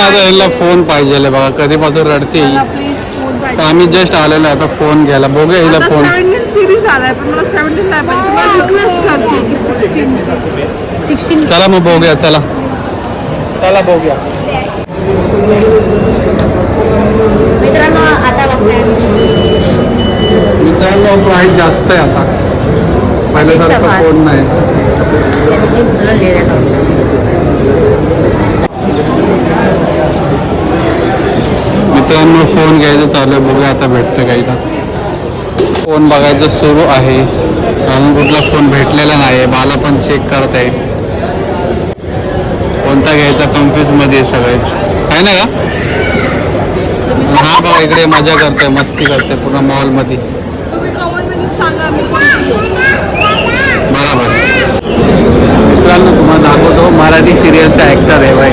आता याला फोन पाहिजे बघा, कधीपासून रडते. तर आम्ही जस्ट आलेलो आता फोन घ्यायला. बघूया हिला फोन. 17 सिरीज आलाय पण मला 17 नाही पाहिजे. मला रिक्वेस्ट करते की 16. चला मग बघूया. चला बघूया मित्रांनो आता बघताय मित्रांनो, प्राईस जास्त आहे आता, पहिल्यासारखं फोन नाही. मित्रांनो फोन घ्यायचं चालू आहे, बघूया आता भेटतं काही का. फोन बघायचं सुरू आहे, अजून कुठला फोन भेटलेला नाही. बाला पण चेक करत आहे कोणता घ्यायचा, कन्फ्युज मध्ये सगळेच आहे ना का. हा बघा इकडे मजा करते, मस्ती करते पूर्ण मॉल मध्ये. तुम्ही कमेंट मध्ये सांगा मी बरोबर. मित्रांनो तुम्हाला दाखवतो, मराठी सिरियलचा ऍक्टर आहे बाय.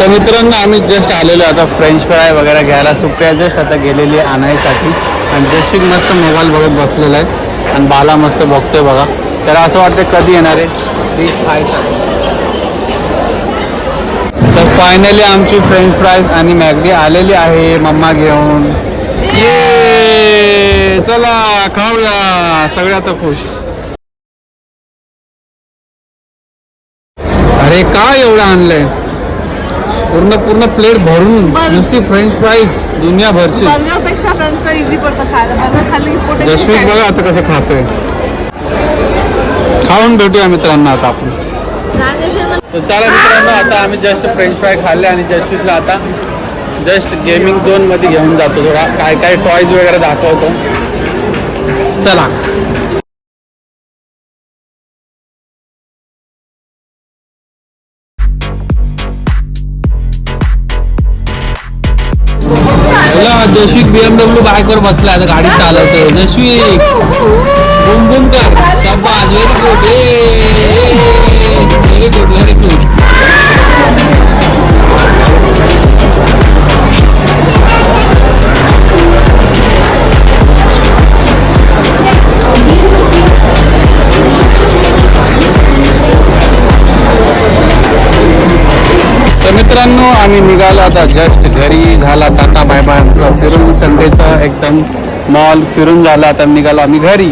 तर मित्रांनो आम्ही जस्ट आलेलो आता फ्रेंच फ्राय वगैरे घ्यायला. सुप्रिया जस्ट आता गेलेली आहे आणायसाठी आणि जस्ट मस्त मोबाईल बघत बसलेला आहे आणि बाला मस्त बघतोय बघा. तर असं वाटतं कधी येणार आहे डिश खायचं. तर फायनली आमची फ्रेंच फ्राईज आणि मॅगडी आलेली आहे मम्मा घेऊन. ये चला खाऊया, सगळे आता खुश. अरे काय एवढं आणलंय, पूर्ण प्लेट भरून नुसती फ्रेंच फ्राईज दुनियाभरची. बर्गरपेक्षा फ्रेंच फ्राय इझी पडतं खायला. बर्गर खाल्ली जसवीत बघा आता कसं खातोय. खाऊन भेटूया मित्रांनो आता आपण. तर चला मित्रांनो, आता आम्ही जस्ट फ्रेंच फ्राय खाल्ले आणि जसवीतला आता जस्ट गेमिंग झोन मध्ये घेऊन जातो. थोडा काय काय टॉयज वगैरे दाखवतो. चला जसविक BMW बाईकवर बसला आता गाडी चालवतोय. जसविक बुम बुम कर, शाबास, very good, very good, very good. तर मित्रांनो आम्ही निघालो आता जस्ट घरी. झाला टाटा बाय बाय. फिरून संडेचं एकदम मॉल फिरून झाला, आता निघालो आम्ही घरी.